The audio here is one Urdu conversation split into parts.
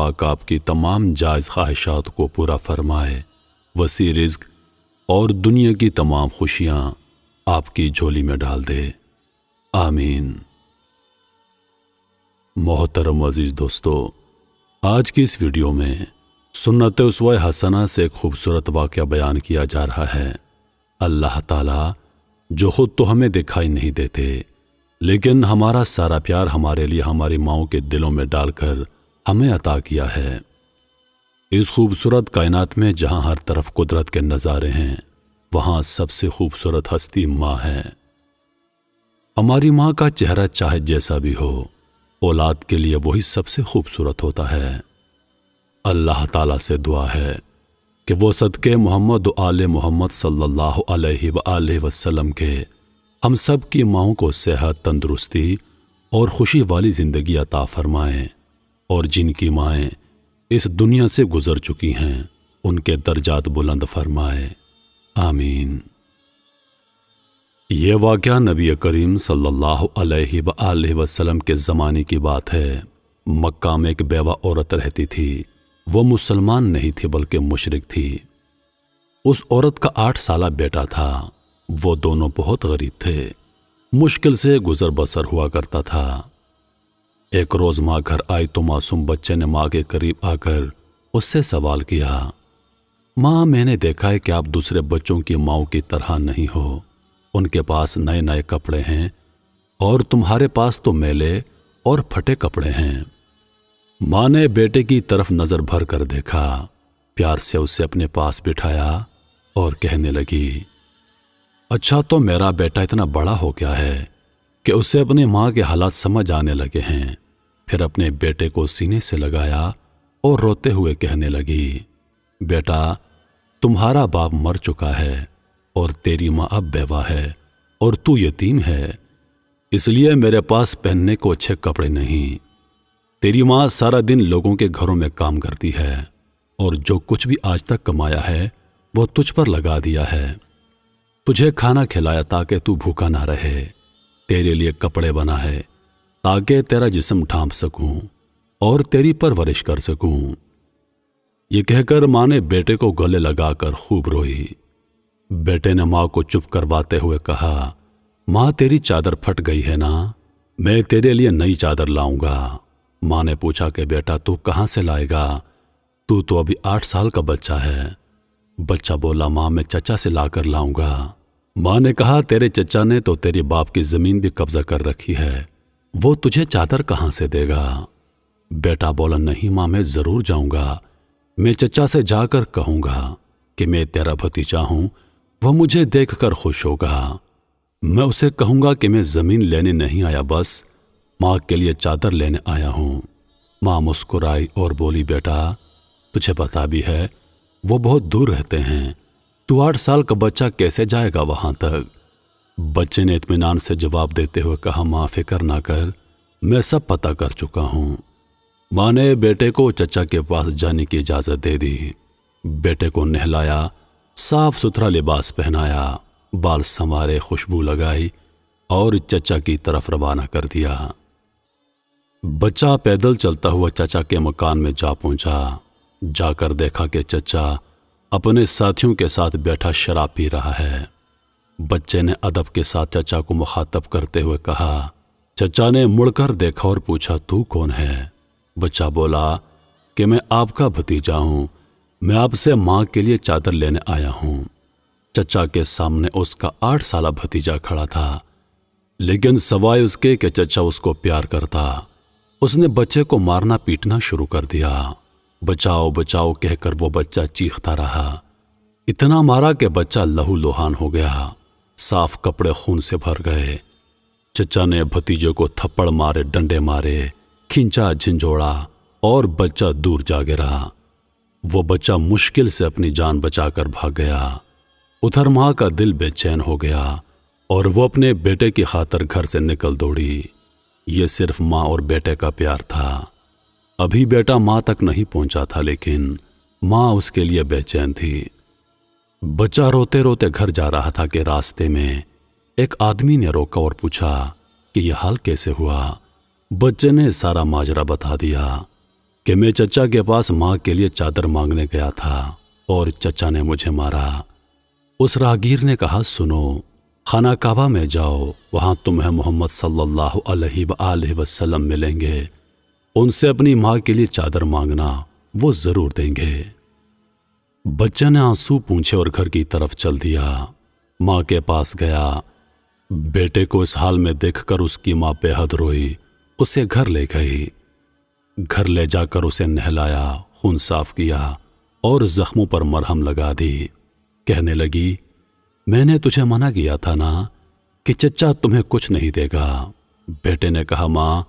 پاک آپ کی تمام جائز خواہشات کو پورا فرمائے، وسیع رزق اور دنیا کی تمام خوشیاں آپ کی جھولی میں ڈال دے، آمین۔ محترم عزیز دوستو، آج کی اس ویڈیو میں سنت اسوہ حسنہ سے ایک خوبصورت واقعہ بیان کیا جا رہا ہے۔ اللہ تعالیٰ جو خود تو ہمیں دکھائی نہیں دیتے، لیکن ہمارا سارا پیار ہمارے لیے ہماری ماؤں کے دلوں میں ڈال کر ہمیں عطا کیا ہے۔ اس خوبصورت کائنات میں جہاں ہر طرف قدرت کے نظارے ہیں، وہاں سب سے خوبصورت ہستی ماں ہے۔ ہماری ماں کا چہرہ چاہے جیسا بھی ہو، اولاد کے لیے وہی سب سے خوبصورت ہوتا ہے۔ اللہ تعالیٰ سے دعا ہے کہ وہ صدقے محمد و آل محمد صلی اللہ علیہ وآلہ وسلم کے ہم سب کی ماؤں کو صحت، تندرستی اور خوشی والی زندگی عطا فرمائیں، اور جن کی مائیں اس دنیا سے گزر چکی ہیں ان کے درجات بلند فرمائے، آمین۔ یہ واقعہ نبی کریم صلی اللہ علیہ وآلہ وسلم کے زمانے کی بات ہے۔ مکہ میں ایک بیوہ عورت رہتی تھی۔ وہ مسلمان نہیں تھی بلکہ مشرک تھی۔ اس عورت کا 8 سالہ بیٹا تھا۔ وہ دونوں بہت غریب تھے، مشکل سے گزر بسر ہوا کرتا تھا۔ ایک روز ماں گھر آئی تو معصوم بچے نے ماں کے قریب آ کر اس سے سوال کیا، ماں، میں نے دیکھا ہے کہ آپ دوسرے بچوں کی ماؤں کی طرح نہیں ہو۔ ان کے پاس نئے نئے کپڑے ہیں اور تمہارے پاس تو میلے اور پھٹے کپڑے ہیں۔ ماں نے بیٹے کی طرف نظر بھر کر دیکھا، پیار سے اسے اپنے پاس بٹھایا اور کہنے لگی، اچھا تو میرا بیٹا اتنا بڑا ہو گیا ہے کہ اسے اپنی ماں کے حالات سمجھ آنے لگے ہیں۔ پھر اپنے بیٹے کو سینے سے لگایا اور روتے ہوئے کہنے لگی، بیٹا، تمہارا باپ مر چکا ہے اور تیری ماں اب بیوہ ہے اور تو یتیم ہے، اس لیے میرے پاس پہننے کو اچھے کپڑے نہیں۔ تیری ماں سارا دن لوگوں کے گھروں میں کام کرتی ہے اور جو کچھ بھی آج تک کمایا ہے وہ تجھ پر لگا دیا ہے۔ تجھے کھانا کھلایا تاکہ تو بھوکا نہ رہے، تیرے لیے کپڑے بنا ہے تاکہ تیرا جسم ڈھانپ سکوں اور تیری پرورش کر سکوں۔ یہ کہہ کر ماں نے بیٹے کو گلے لگا کر خوب روئی۔ بیٹے نے ماں کو چپ کرواتے ہوئے کہا، ماں، تیری چادر پھٹ گئی ہے نا، میں تیرے لیے نئی چادر لاؤں گا۔ ماں نے پوچھا کہ بیٹا تو کہاں سے لائے گا، تو ابھی 8 سال کا بچہ ہے۔ بچہ بولا، ماں، میں چچا سے لا کر لاؤں گا۔ ماں نے کہا، تیرے چچا نے تو تیری باپ کی زمین بھی قبضہ کر رکھی ہے، وہ تجھے چادر کہاں سے دے گا؟ بیٹا بولا، نہیں ماں، میں ضرور جاؤں گا، میں چچا سے جا کر کہوں گا کہ میں تیرا بھتیجا ہوں، وہ مجھے دیکھ کر خوش ہوگا۔ میں اسے کہوں گا کہ میں زمین لینے نہیں آیا، بس ماں کے لیے چادر لینے آیا ہوں۔ ماں مسکرائی اور بولی، بیٹا، تجھے پتا بھی ہے وہ بہت دور رہتے ہیں، تو 8 سال کا بچہ کیسے جائے گا وہاں تک؟ بچے نے اطمینان سے جواب دیتے ہوئے کہا، ماں فکر نہ کر، میں سب پتہ کر چکا ہوں۔ ماں نے بیٹے کو چچا کے پاس جانے کی اجازت دے دی۔ بیٹے کو نہلایا، صاف ستھرا لباس پہنایا، بال سنوارے، خوشبو لگائی اور چچا کی طرف روانہ کر دیا۔ بچہ پیدل چلتا ہوا چچا کے مکان میں جا پہنچا۔ جا کر دیکھا کہ چچا اپنے ساتھیوں کے ساتھ بیٹھا شراب پی رہا ہے۔ بچے نے ادب کے ساتھ چچا کو مخاطب کرتے ہوئے کہا۔ چچا نے مڑ کر دیکھا اور پوچھا، تو کون ہے؟ بچہ بولا کہ میں آپ کا بھتیجا ہوں، میں آپ سے ماں کے لیے چادر لینے آیا ہوں۔ چچا کے سامنے اس کا 8 سالہ بھتیجا کھڑا تھا، لیکن سوائے اس کے کہ چچا اس کو پیار کرتا، اس نے بچے کو مارنا پیٹنا شروع کر دیا۔ بچاؤ بچاؤ کہہ کر وہ بچہ چیختا رہا، اتنا مارا کہ بچہ لہو لوہان ہو گیا، صاف کپڑے خون سے بھر گئے۔ چچا نے بھتیجے کو تھپڑ مارے، ڈنڈے مارے، کھینچا، جھنجھوڑا اور بچہ دور جا گرا۔ وہ بچہ مشکل سے اپنی جان بچا کر بھاگ گیا۔ ادھر ماں کا دل بے چین ہو گیا اور وہ اپنے بیٹے کی خاطر گھر سے نکل دوڑی۔ یہ صرف ماں اور بیٹے کا پیار تھا۔ ابھی بیٹا ماں تک نہیں پہنچا تھا، لیکن ماں اس کے لیے بے چین تھی۔ بچہ روتے روتے گھر جا رہا تھا کہ راستے میں ایک آدمی نے روکا اور پوچھا کہ یہ حال کیسے ہوا؟ بچے نے سارا ماجرا بتا دیا۔ کہ میں چچا کے پاس ماں کے لیے چادر مانگنے گیا تھا اور چچا نے مجھے مارا۔ اس راہگیر نے کہا، سنو، خانہ کعبہ میں جاؤ، وہاں تمہیں محمد صلی اللہ علیہ وآلہ وسلم ملیں گے، ان سے اپنی ماں کے لیے چادر مانگنا، وہ ضرور دیں گے۔ بچے نے آنسو پونچھے اور گھر کی طرف چل دیا۔ ماں کے پاس گیا۔ بیٹے کو اس حال میں دیکھ کر اس کی ماں بے حد روئی، اسے گھر لے گئی۔ گھر لے جا کر اسے نہلایا، خون صاف کیا اور زخموں پر مرہم لگا دی۔ کہنے لگی، میں نے تجھے منع کیا تھا نا کہ چچا تمہیں کچھ نہیں دے گا۔ بیٹے نے کہا، ماں،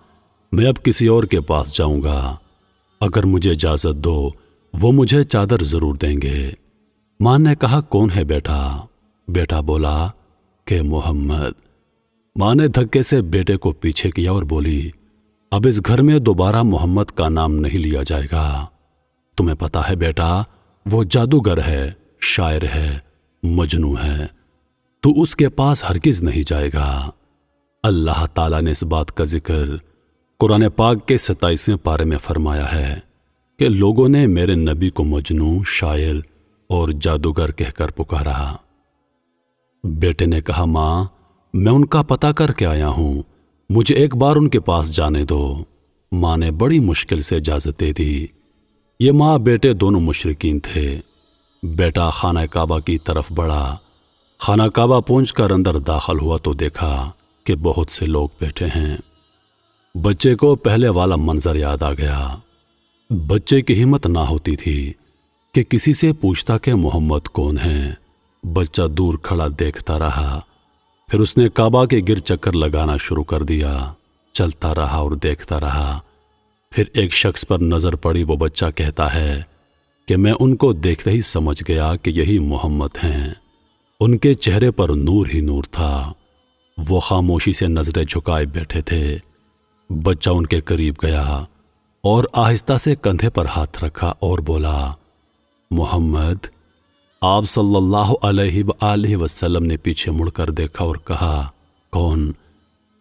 میں اب کسی اور کے پاس جاؤں گا، اگر مجھے اجازت دو وہ مجھے چادر ضرور دیں گے۔ ماں نے کہا، کون ہے بیٹا؟ بیٹا بولا کہ محمد۔ ماں نے دھکے سے بیٹے کو پیچھے کیا اور بولی، اب اس گھر میں دوبارہ محمد کا نام نہیں لیا جائے گا۔ تمہیں پتا ہے بیٹا، وہ جادوگر ہے، شاعر ہے، مجنوں ہے، تو اس کے پاس ہرگز نہیں جائے گا۔ اللہ تعالیٰ نے اس بات کا ذکر قرآن پاک کے 27ویں پارے میں فرمایا ہے کہ لوگوں نے میرے نبی کو مجنوں، شاعر اور جادوگر کہہ کر پکارا۔ بیٹے نے کہا، ماں، میں ان کا پتہ کر کے آیا ہوں، مجھے ایک بار ان کے پاس جانے دو۔ ماں نے بڑی مشکل سے اجازت دے دی۔ یہ ماں بیٹے دونوں مشرکین تھے۔ بیٹا خانہ کعبہ کی طرف بڑھا۔ خانہ کعبہ پہنچ کر اندر داخل ہوا تو دیکھا کہ بہت سے لوگ بیٹھے ہیں۔ بچے کو پہلے والا منظر یاد آ گیا۔ بچے کی ہمت نہ ہوتی تھی کہ کسی سے پوچھتا کہ محمد کون ہے۔ بچہ دور کھڑا دیکھتا رہا، پھر اس نے کعبہ کے گرد چکر لگانا شروع کر دیا۔ چلتا رہا اور دیکھتا رہا۔ پھر ایک شخص پر نظر پڑی۔ وہ بچہ کہتا ہے کہ میں ان کو دیکھتے ہی سمجھ گیا کہ یہی محمد ہیں۔ ان کے چہرے پر نور ہی نور تھا۔ وہ خاموشی سے نظریں جھکائے بیٹھے تھے۔ بچہ ان کے قریب گیا اور آہستہ سے کندھے پر ہاتھ رکھا اور بولا، محمد۔ آپ صلی اللہ علیہ وآلہ وسلم نے پیچھے مڑ کر دیکھا اور کہا، کون؟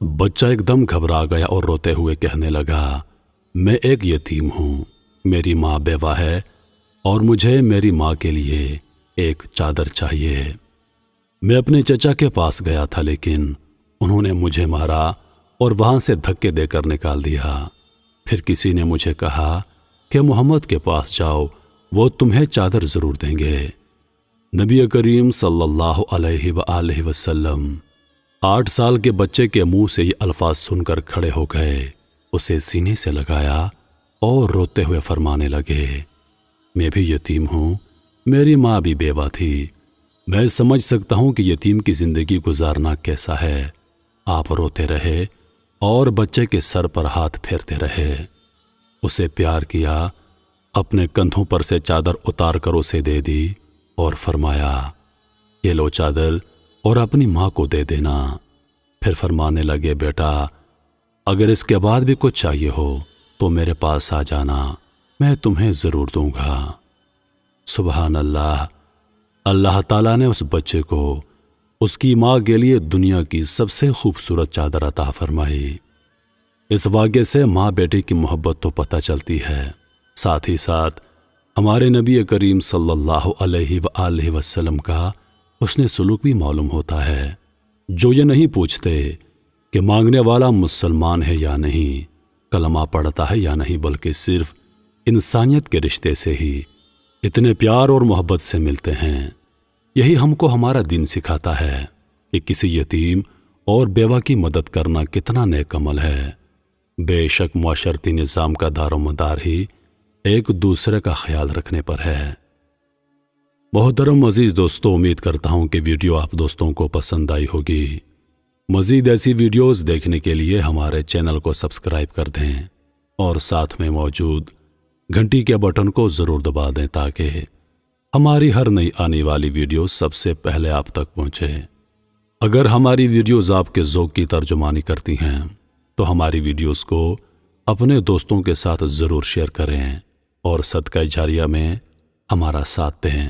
بچہ ایک دم گھبرا گیا اور روتے ہوئے کہنے لگا، میں ایک یتیم ہوں، میری ماں بیوہ ہے اور مجھے میری ماں کے لیے ایک چادر چاہیے۔ میں اپنے چچا کے پاس گیا تھا لیکن انہوں نے مجھے مارا اور وہاں سے دھکے دے کر نکال دیا۔ پھر کسی نے مجھے کہا کہ محمد کے پاس جاؤ، وہ تمہیں چادر ضرور دیں گے۔ نبی کریم صلی اللہ علیہ وآلہ وسلم 8 سال کے بچے کے منہ سے یہ الفاظ سن کر کھڑے ہو گئے، اسے سینے سے لگایا اور روتے ہوئے فرمانے لگے، میں بھی یتیم ہوں، میری ماں بھی بیوہ تھی، میں سمجھ سکتا ہوں کہ یتیم کی زندگی گزارنا کیسا ہے۔ آپ روتے رہے اور بچے کے سر پر ہاتھ پھیرتے رہے، اسے پیار کیا، اپنے کندھوں پر سے چادر اتار کر اسے دے دی اور فرمایا، یہ لو چادر اور اپنی ماں کو دے دینا۔ پھر فرمانے لگے، بیٹا، اگر اس کے بعد بھی کچھ چاہیے ہو تو میرے پاس آ جانا، میں تمہیں ضرور دوں گا۔ سبحان اللہ، اللہ تعالیٰ نے اس بچے کو اس کی ماں کے لیے دنیا کی سب سے خوبصورت چادر عطا فرمائی۔ اس واقعے سے ماں بیٹے کی محبت تو پتہ چلتی ہے، ساتھ ہی ساتھ ہمارے نبی کریم صلی اللہ علیہ وآلہ وسلم کا حسن سلوک بھی معلوم ہوتا ہے، جو یہ نہیں پوچھتے کہ مانگنے والا مسلمان ہے یا نہیں، کلمہ پڑھتا ہے یا نہیں، بلکہ صرف انسانیت کے رشتے سے ہی اتنے پیار اور محبت سے ملتے ہیں۔ یہی ہم کو ہمارا دین سکھاتا ہے کہ کسی یتیم اور بیوہ کی مدد کرنا کتنا نیک عمل ہے۔ بے شک معاشرتی نظام کا دار و مدار ہی ایک دوسرے کا خیال رکھنے پر ہے۔ محترم عزیز دوستو، امید کرتا ہوں کہ ویڈیو آپ دوستوں کو پسند آئی ہوگی۔ مزید ایسی ویڈیوز دیکھنے کے لیے ہمارے چینل کو سبسکرائب کر دیں اور ساتھ میں موجود گھنٹی کے بٹن کو ضرور دبا دیں تاکہ ہماری ہر نئی آنے والی ویڈیو سب سے پہلے آپ تک پہنچے۔ اگر ہماری ویڈیوز آپ کے ذوق کی ترجمانی کرتی ہیں تو ہماری ویڈیوز کو اپنے دوستوں کے ساتھ ضرور شیئر کریں اور صدقہ جاریہ میں ہمارا ساتھ دیں۔